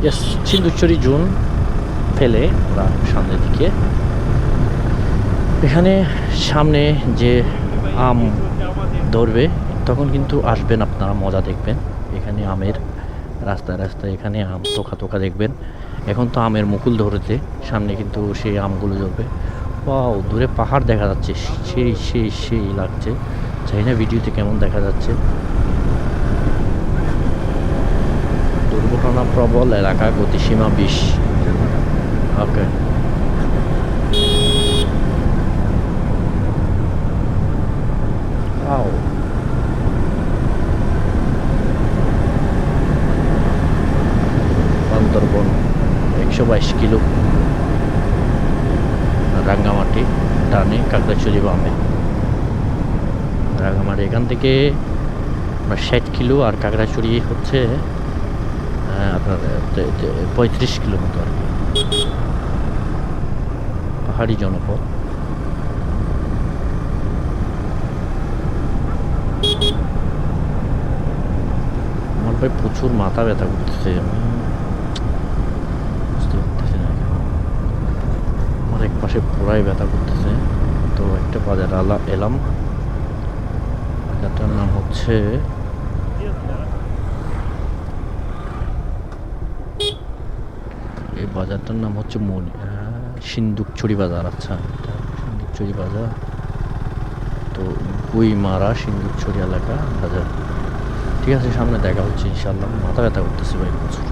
Yes, সিন্দুকচুরি zone ফেলে আমরা সামনের দিকে। এখানে সামনে যে আম ধরবে তখন কিন্তু আসবেন, আপনারা মজা দেখবেন। এখানে আমের রাস্তায় রাস্তায় এখানে আম তোকা তোকা দেখবেন। এখন তো আমের মুকুল ধরেছে, সামনে কিন্তু সেই আমগুলো ধরবে। ওয়াও, দূরে পাহাড় দেখা যাচ্ছে, সেই সেই সেই লাগছে। জানি না ভিডিওতে কেমন দেখা যাচ্ছে। দুর্ঘটনা প্রবল এলাকা, গতিসীমা 20। ওকে, ওয়াও। বান্দরবন 122 কিলো, রাঙ্গামাটি ডানে, কাকড়াছড়ি বামে। রাঙ্গামাটি এখান থেকে আপনার 60 কিলো, আর কাকড়াছড়ি হচ্ছে আপনার 35 কিলো মতো আর কি। পাহাড়ি জনপদ। আমার ভাই প্রচুর মাথা ব্যথা করতেছে, আমি বুঝতে পারতেছি না কেন। আমার এক পাশে পুরাই ব্যথা করতেছে। তো একটা বাজার এলাম, বাজারটার নাম হচ্ছে এই বাজারটার নাম হচ্ছে সিন্দুকছড়ি বাজার। আচ্ছা, এটা সিন্দুকছড়ি বাজার। তো গুইমারা সিন্দুকছড়ি এলাকা বাজার। ঠিক আছে, সামনে দেখা হচ্ছে ইনশাল্লাহ। মাথা ব্যথা করতেছে ভাই প্রচুর।